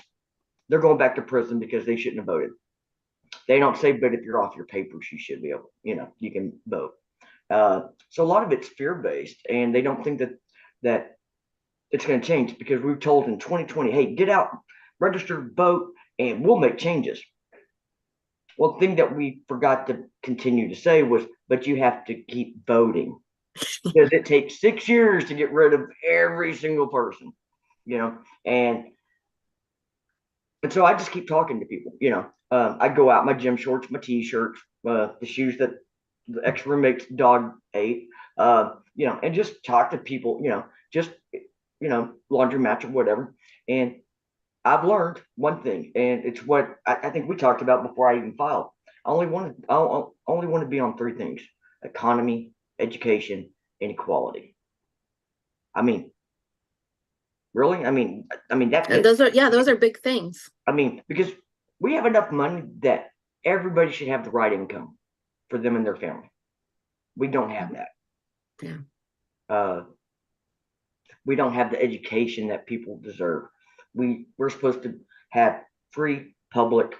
They're going back to prison because they shouldn't have voted. They don't say, but if you're off your papers, you should be able, you can vote. So a lot of it's fear-based, and they don't think that it's going to change because we were told in 2020, hey, get out, register, vote, and we'll make changes. Well, the thing that we forgot to continue to say was, but you have to keep voting because it takes 6 years to get rid of every single person, and so I just keep talking to people, I go out my gym shorts, my t-shirts, the shoes that the ex-roommate's dog ate, and just talk to people, just, laundromats or whatever. And I've learned one thing, and it's what I think we talked about before I even filed. I only want to be on 3 things: economy, education, and equality. I mean, really? I mean that. And those are big things. Because we have enough money that everybody should have the right income for them and their family. We don't have that. Yeah. We don't have the education that people deserve. We're supposed to have free public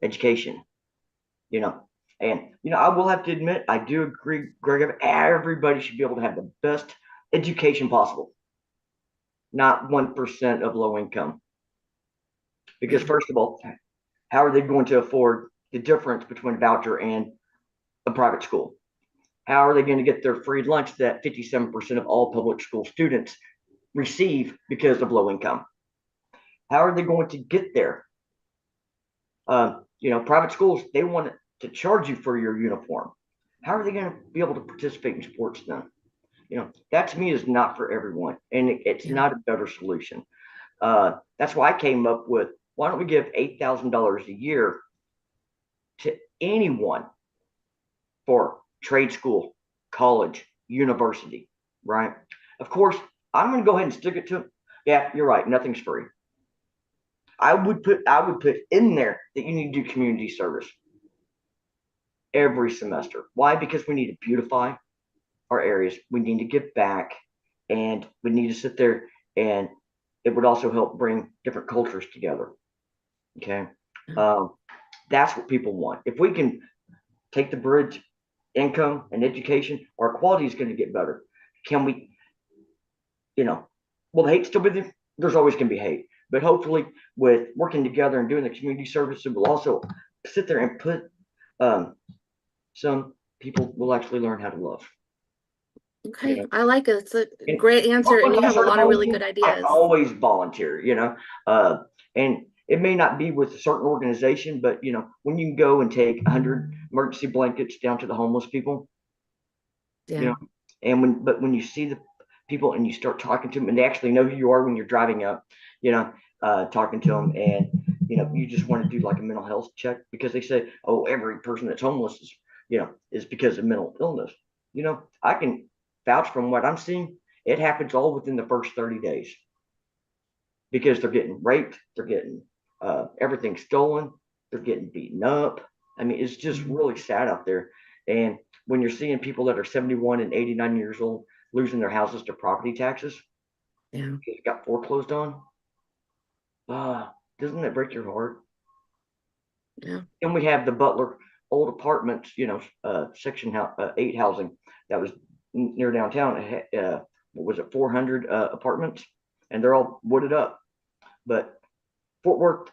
education, and I will have to admit, I do agree, Greg, everybody should be able to have the best education possible, not 1% of low income. Because first of all, how are they going to afford the difference between a voucher and a private school? How are they going to get their free lunch that 57% of all public school students receive because of low income? How are they going to get there? Private schools, they want to charge you for your uniform. How are they going to be able to participate in sports then? That to me is not for everyone, and it's not a better solution. That's why I came up with, why don't we give $8,000 a year to anyone for trade school, college, university, right? Of course, I'm going to go ahead and stick it to them. Yeah, you're right. Nothing's free. I would put in there that you need to do community service every semester. Why? Because we need to beautify our areas. We need to give back, and we need to sit there, and it would also help bring different cultures together. Okay. That's what people want. If we can take the bridge, income and education, our quality is going to get better. Can we, will the hate still be there? There's always going to be hate, but hopefully with working together and doing the community service, it will also sit there and put, some people will actually learn how to love. Okay, I like it. It's a great answer, and you have a lot of really good ideas. I always volunteer, and it may not be with a certain organization, but when you can go and take 100 emergency blankets down to the homeless people, and when you see the people and you start talking to them, and they actually know who you are when you're driving up, talking to them, and you just want to do like a mental health check, because they say, oh, every person that's homeless is because of mental illness. I can vouch from what I'm seeing. It happens all within the first 30 days because they're getting raped, they're getting everything stolen, they're getting beaten up. I mean, it's just really sad out there. And when you're seeing people that are 71 and 89 years old losing their houses to property taxes, it got foreclosed on. Doesn't that break your heart? Yeah. And we have the Butler old apartments, section 8 housing that was near downtown. What was it, 400 apartments, and they're all wooded up. But Fort Worth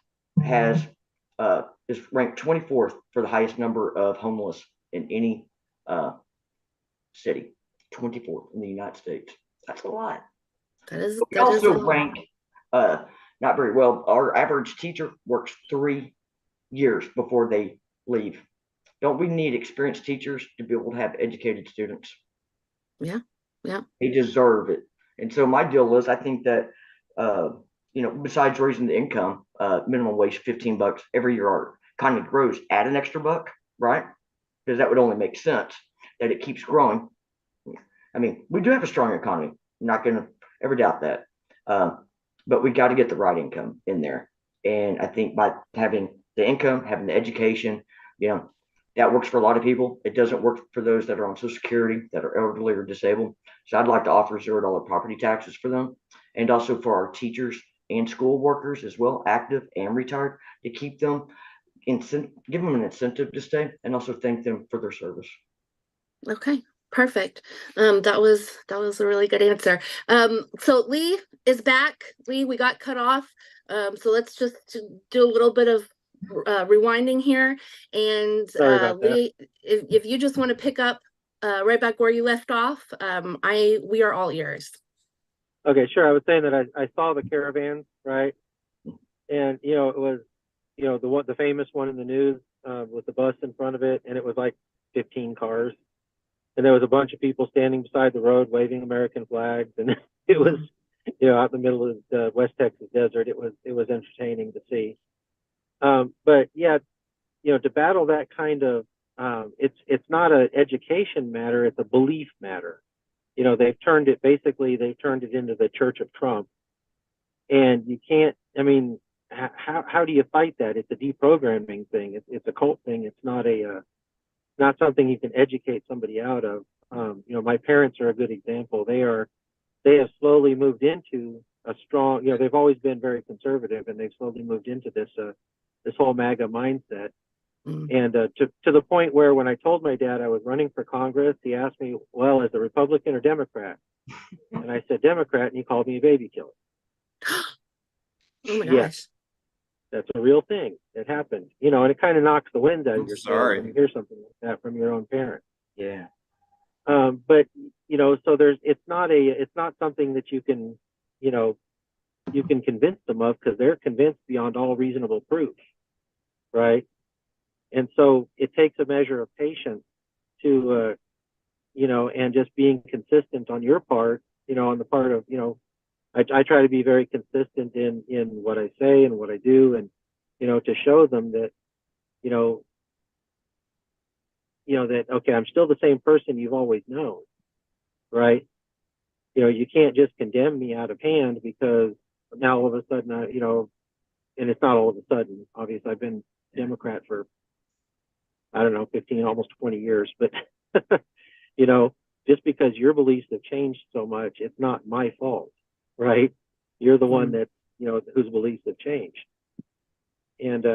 is ranked 24th for the highest number of homeless in any city. 24th in the United States. That's a lot. We also rank not very well. Our average teacher works 3 years before they leave. Don't we need experienced teachers to be able to have educated students? Yeah. They deserve it. And so my deal is, I think that besides raising the income, minimum wage $15 every year our economy grows, add an extra buck, right? Because that would only make sense that it keeps growing. I mean, we do have a strong economy. I'm not going to ever doubt that. But we got to get the right income in there. And I think by having the income, having the education, that works for a lot of people. It doesn't work for those that are on Social Security, that are elderly or disabled. So I'd like to offer $0 property taxes for them, and also for our teachers and school workers as well, active and retired, to keep them, give them an incentive to stay, and also thank them for their service. Okay, perfect. That was a really good answer. So Lee is back. Lee, we got cut off. So let's just do a little bit of rewinding here, and Lee, if you just want to pick up right back where you left off, we are all ears. Okay, sure. I was saying that I saw the caravans, right? And it was the famous one in the news with the bus in front of it, and it was like 15 cars, and there was a bunch of people standing beside the road waving American flags, and it was out in the middle of the West Texas desert. It was entertaining to see. But yeah, to battle that kind of, it's not an education matter, it's a belief matter. They've turned it into the Church of Trump. And you can't, how do you fight that? It's a deprogramming thing. It's a cult thing. It's not something you can educate somebody out of. My parents are a good example. They have slowly moved into a strong, they've always been very conservative, and they've slowly moved into this whole MAGA mindset. And to the point where when I told my dad I was running for Congress, he asked me, well, as a Republican or Democrat? And I said Democrat, and he called me a baby killer. Oh my gosh. Yes, that's a real thing. It happened. And it kind of knocks the wind out of your sails when you hear something like that from your own parent. Yeah. But so it's not something that you can, you can convince them of, because they're convinced beyond all reasonable proof, right? And so it takes a measure of patience to, and just being consistent on your part, on the part of, I try to be very consistent in what I say and what I do, and, to show them that, that, okay, I'm still the same person you've always known, right? You can't just condemn me out of hand because now all of a sudden, and it's not all of a sudden, obviously I've been Democrat for, I don't know, 15, almost 20 years, but, just because your beliefs have changed so much, it's not my fault, right? You're the one that, whose beliefs have changed. And,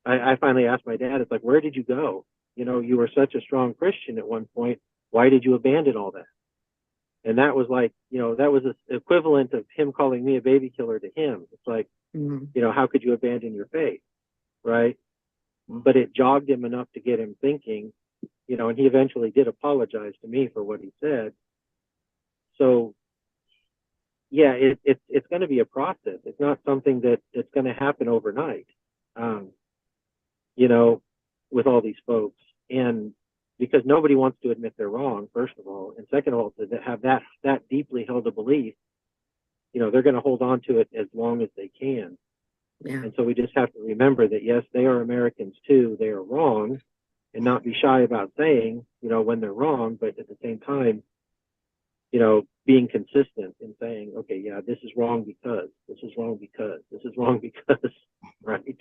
I finally asked my dad, it's like, where did you go? You were such a strong Christian at one point. Why did you abandon all that? And that was like, that was the equivalent of him calling me a baby killer to him. It's like, how could you abandon your faith? Right. But it jogged him enough to get him thinking, and he eventually did apologize to me for what he said. So, yeah, it's going to be a process. It's not something that it's going to happen overnight, with all these folks. And because nobody wants to admit they're wrong, first of all. And second of all, to have that deeply held a belief, they're going to hold on to it as long as they can. Yeah. And so we just have to remember that, yes, they are Americans too. They are wrong, and not be shy about saying, when they're wrong, but at the same time, being consistent in saying, okay, yeah, this is wrong because, this is wrong because, this is wrong because, right?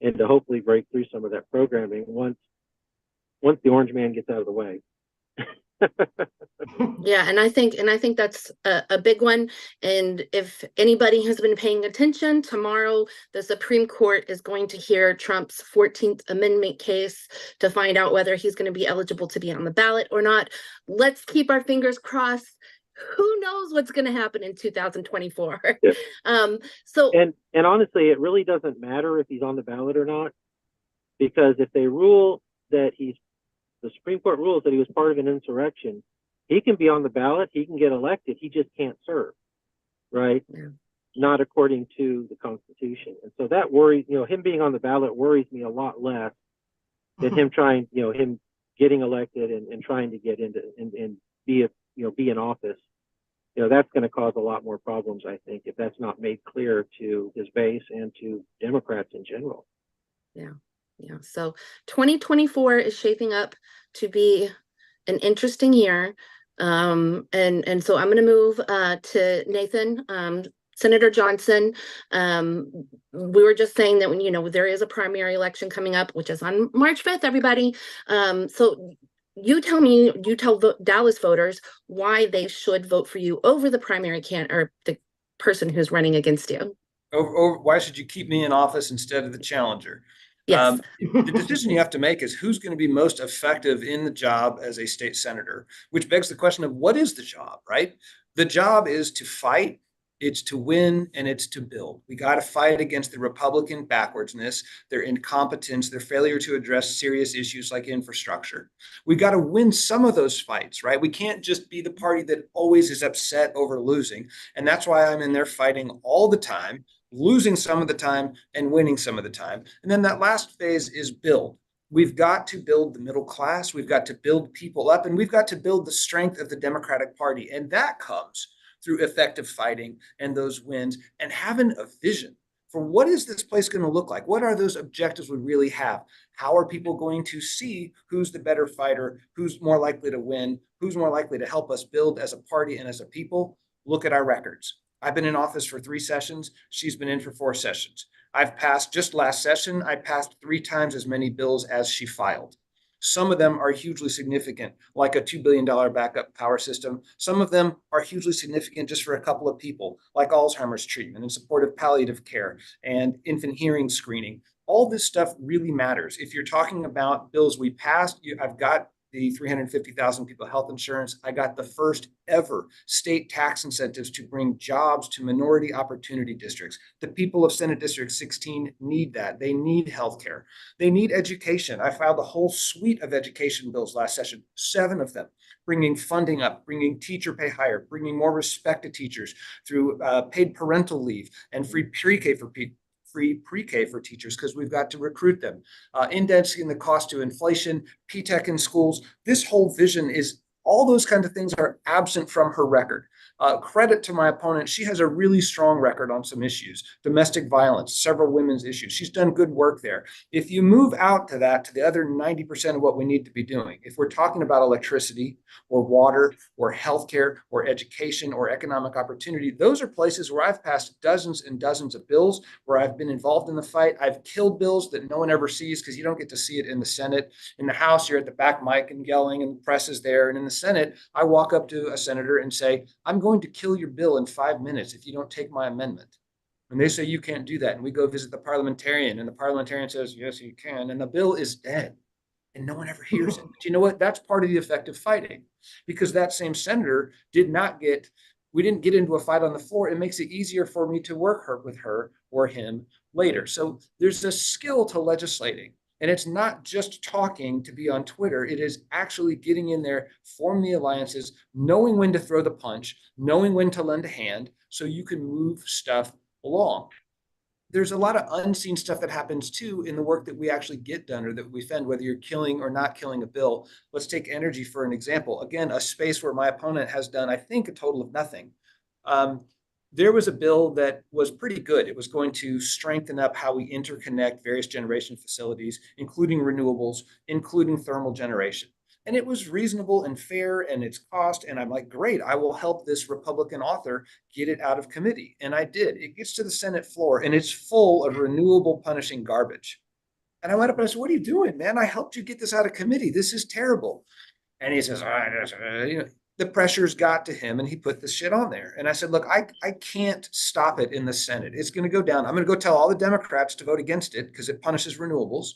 And to hopefully break through some of that programming once the orange man gets out of the way. Yeah, and I think that's a big one. And if anybody has been paying attention, tomorrow the Supreme Court is going to hear Trump's 14th Amendment case to find out whether he's going to be eligible to be on the ballot or not. Let's keep our fingers crossed. Who knows what's going to happen in 2024? Yeah. So and honestly, it really doesn't matter if he's on the ballot or not, because if they rule that the Supreme Court rules that he was part of an insurrection, he can be on the ballot, he can get elected, he just can't serve, right? Yeah. Not according to the Constitution. And so that worries, him being on the ballot worries me a lot less than him trying, him getting elected and trying to get into and be in office. That's going to cause a lot more problems, I think, if that's not made clear to his base and to Democrats in general. Yeah. So 2024 is shaping up to be an interesting year. And so I'm going to move to Nathan, Senator Johnson. We were just saying that when, there is a primary election coming up, which is on March 5th, everybody. So you tell Dallas voters why they should vote for you over the primary or the person who's running against you. Why should you keep me in office instead of the challenger? Yes. The decision you have to make is who's going to be most effective in the job as a state senator, which begs the question of what is the job, right? The job is to fight, it's to win, and it's to build. We got to fight against the Republican backwardsness, their incompetence, their failure to address serious issues like infrastructure. We got to win some of those fights, right? We can't just be the party that always is upset over losing. And that's why I'm in there fighting all the time, losing some of the time and winning some of the time. And then that last phase is build. We've got to build the middle class. We've got to build people up, and we've got to build the strength of the Democratic Party. And that comes through effective fighting and those wins and having a vision for what is this place going to look like? What are those objectives we really have? How are people going to see who's the better fighter, who's more likely to win, who's more likely to help us build as a party and as a people? Look at our records. I've been in office for 3 sessions. She's been in for 4 sessions. I've passed, just last session, I passed 3 times as many bills as she filed. Some of them are hugely significant, like a $2 billion backup power system. Some of them are hugely significant just for a couple of people, like Alzheimer's treatment and supportive palliative care and infant hearing screening. All this stuff really matters. If you're talking about bills we passed, I've got the 350,000 people health insurance. I got the first ever state tax incentives to bring jobs to minority opportunity districts. The people of Senate District 16 need that. They need healthcare. They need education. I filed a whole suite of education bills last session, 7 of them, bringing funding up, bringing teacher pay higher, bringing more respect to teachers through paid parental leave and free pre-K for teachers because we've got to recruit them. Indexing the cost to inflation, P-TECH in schools. This whole vision is all those kinds of things are absent from her record. Credit to my opponent. She has a really strong record on some issues, domestic violence, several women's issues. She's done good work there. If you move out to that, to the other 90% of what we need to be doing, if we're talking about electricity or water or healthcare or education or economic opportunity, those are places where I've passed dozens and dozens of bills, where I've been involved in the fight. I've killed bills that no one ever sees because you don't get to see it in the Senate. In the House, you're at the back mic and yelling, and the press is there. And in the Senate, I walk up to a senator and say, I'm going to kill your bill in 5 minutes if you don't take my amendment. And they say, you can't do that. And we go visit the parliamentarian, and the parliamentarian says, yes, you can. And the bill is dead. And no one ever hears it. But you know what? That's part of the effective fighting, because that same senator we didn't get into a fight on the floor. It makes it easier for me to work with her or him later. So there's a skill to legislating. And it's not just talking to be on Twitter. It is actually getting in there, forming the alliances, knowing when to throw the punch, knowing when to lend a hand so you can move stuff along. There's a lot of unseen stuff that happens too in the work that we actually get done or that we fund, whether you're killing or not killing a bill. Let's take energy for an example. Again, a space where my opponent has done, I think, a total of nothing. There was a bill that was pretty good. It was going to strengthen up how we interconnect various generation facilities, including renewables, including thermal generation. And it was reasonable and fair and its cost. And I'm like, great, I will help this Republican author get it out of committee. And I did. It gets to the Senate floor and it's full of renewable punishing garbage. And I went up and I said, what are you doing, man? I helped you get this out of committee. This is terrible. And he says, the pressures got to him and he put this shit on there. And I said, look, I can't stop it in the Senate. It's going to go down. I'm going to go tell all the Democrats to vote against it because it punishes renewables.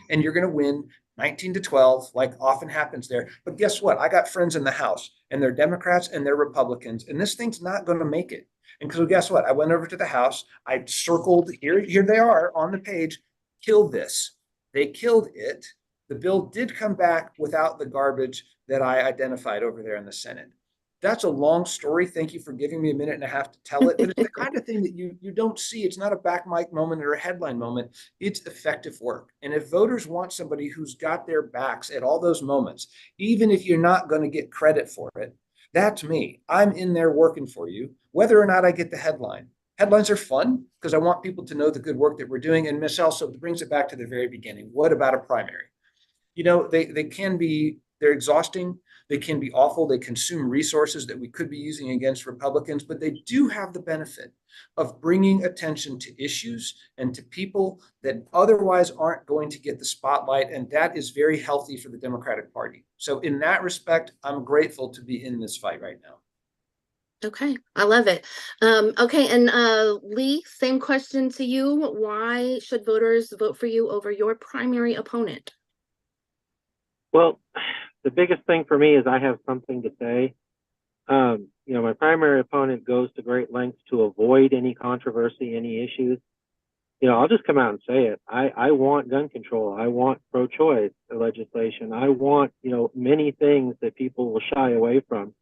And you're going to win 19-12, like often happens there. But guess what? I got friends in the House and they're Democrats and they're Republicans. And this thing's not going to make it. And so guess what? I went over to the House. I circled, here they are on the page, kill this. They killed it. The bill did come back without the garbage that I identified over there in the Senate. That's a long story. Thank you for giving me a minute and a half to tell it. But it's the kind of thing that you don't see. It's not a back mic moment or a headline moment. It's effective work. And if voters want somebody who's got their backs at all those moments, even if you're not going to get credit for it, that's me. I'm in there working for you, whether or not I get the headline. Headlines are fun because I want people to know the good work that we're doing. And Michelle, so it brings it back to the very beginning. What about a primary? You know, they're exhausting. They can be awful. They consume resources that we could be using against Republicans, but they do have the benefit of bringing attention to issues and to people that otherwise aren't going to get the spotlight. And that is very healthy for the Democratic Party. So in that respect, I'm grateful to be in this fight right now. Okay, I love it. Okay, and Lee, same question to you. Why should voters vote for you over your primary opponent? Well, the biggest thing for me is I have something to say. My primary opponent goes to great lengths to avoid any controversy, any issues. I'll just come out and say it. I want gun control. I want pro-choice legislation. I want, many things that people will shy away from.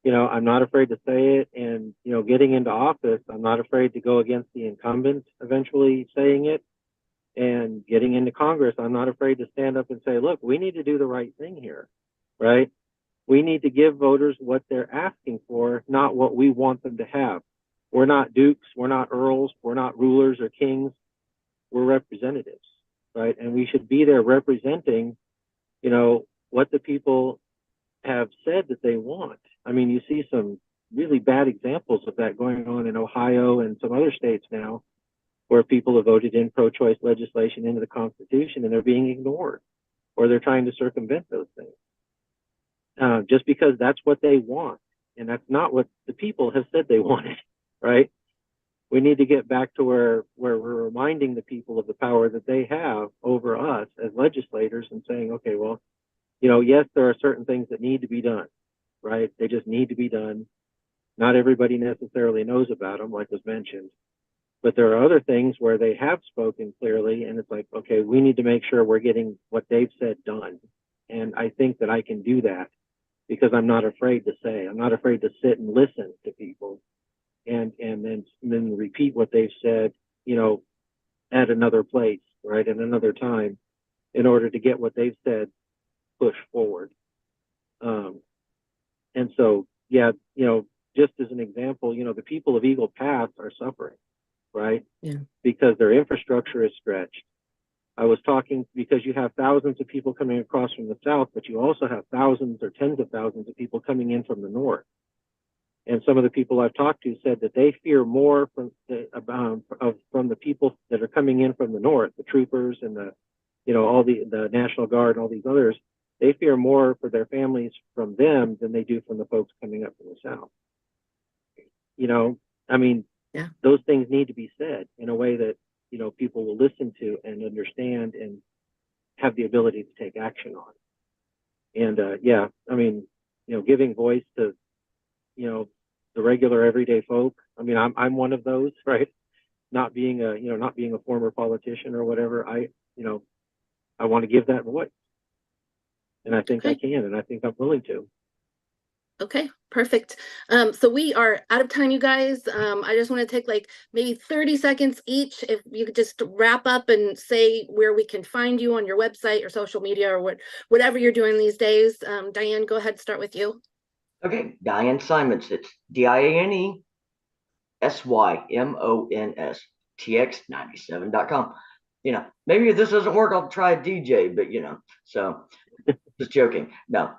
I'm not afraid to say it. And, getting into office, I'm not afraid to go against the incumbent eventually saying it. And getting into Congress, I'm not afraid to stand up and say, look, we need to do the right thing here, right? We need to give voters what they're asking for, not what we want them to have. We're not dukes, we're not earls, we're not rulers or kings, we're representatives, right? And we should be there representing, what the people have said that they want. I mean, you see some really bad examples of that going on in Ohio and some other states now, where people have voted in pro-choice legislation into the Constitution and they're being ignored, or they're trying to circumvent those things just because that's what they want. And that's not what the people have said they wanted, right? We need to get back to where we're reminding the people of the power that they have over us as legislators and saying, okay, well, yes, there are certain things that need to be done, right? They just need to be done. Not everybody necessarily knows about them, like was mentioned. But there are other things where they have spoken clearly, and it's like, okay, we need to make sure we're getting what they've said done. And I think that I can do that because I'm not afraid to say, I'm not afraid to sit and listen to people and then repeat what they've said, at another place, right, at another time, in order to get what they've said pushed forward. And so, yeah, just as an example, the people of Eagle Pass are suffering, right? Yeah. Because their infrastructure is stretched. I was talking because you have thousands of people coming across from the south, but you also have thousands or tens of thousands of people coming in from the north. And some of the people I've talked to said that they fear more from the people that are coming in from the north, the troopers and all the National Guard and all these others. They fear more for their families from them than they do from the folks coming up from the south. Yeah. Those things need to be said in a way that, people will listen to and understand and have the ability to take action on. And, giving voice to, the regular everyday folk. I'm one of those, right? Not being a former politician or whatever. I want to give that voice. And I think I can, and I think I'm willing to. Okay, perfect. So we are out of time, you guys. I just want to take like maybe 30 seconds each. If you could just wrap up and say where we can find you on your website or social media or whatever you're doing these days. Diane, go ahead, start with you. Okay, Diane Simons. It's DianeSymons TX97.com. Maybe if this doesn't work, I'll try a DJ, but so just joking. No,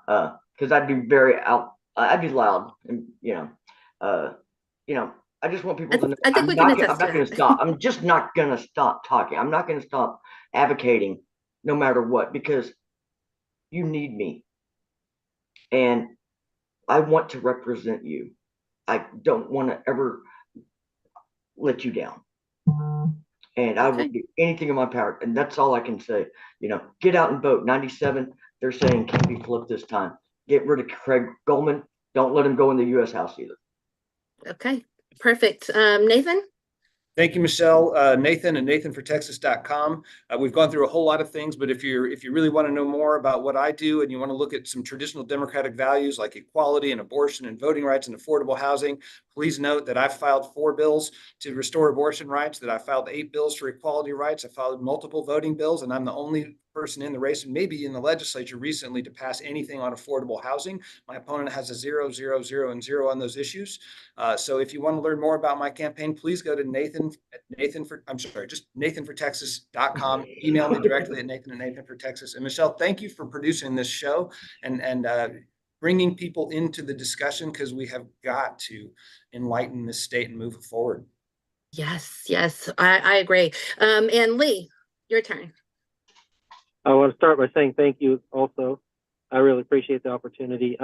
because I'd be I'd be loud, and I just want people to know. I think we can attest I'm not going to stop. I'm just not going to stop talking. I'm not going to stop advocating, no matter what, because you need me, and I want to represent you. I don't want to ever let you down. And I will do anything in my power. And that's all I can say. Get out and vote. 97, they're saying can't be flipped this time. Get rid of Craig Goldman. Don't let him go in the U.S. House either. Okay, perfect. Nathan? Thank you, Michelle. Nathan and nathanfortexas.com. We've gone through a whole lot of things, but if you really want to know more about what I do and you want to look at some traditional democratic values like equality and abortion and voting rights and affordable housing, please note that I've filed 4 bills to restore abortion rights, that I filed 8 bills for equality rights. I filed multiple voting bills, and I'm the only person in the race and maybe in the legislature recently to pass anything on affordable housing. My opponent has a 0, 0, 0, and 0 on those issues. So if you want to learn more about my campaign, please go to nathanfortexas.com. Email me directly at nathan@nathanfortexas. And Michelle, thank you for producing this show and bringing people into the discussion, because we have got to enlighten this state and move it forward. Yes, I agree. And Lee, your turn. I want to start by saying thank you also. I really appreciate the opportunity.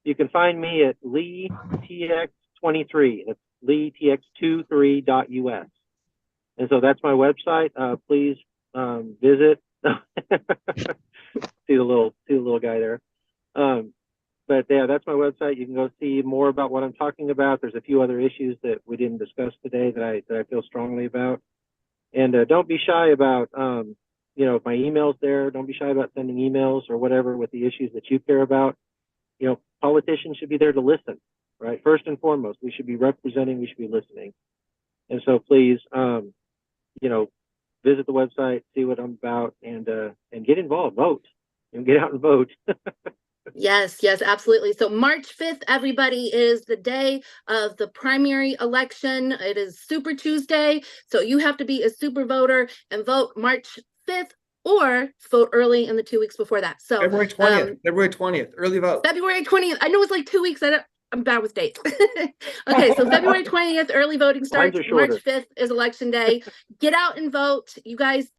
You can find me at LeeTX23. It's LeeTX23.us. And so that's my website. Please visit. See the little guy there. But yeah, that's my website. You can go see more about what I'm talking about. There's a few other issues that we didn't discuss today that I feel strongly about. And don't be shy about my email's there. Don't be shy about sending emails or whatever with the issues that you care about. Politicians should be there to listen, right? First and foremost, we should be representing, we should be listening. And so please, visit the website, see what I'm about, and get involved, vote, and get out and vote. Yes, absolutely. So March 5th, everybody, is the day of the primary election. It is Super Tuesday. So you have to be a super voter and vote March 5th or vote early in the 2 weeks before that. So February 20th, early vote. February 20th. I know it's like 2 weeks. I'm bad with dates. Okay, so February 20th, early voting starts. March 5th is election day. Get out and vote. You guys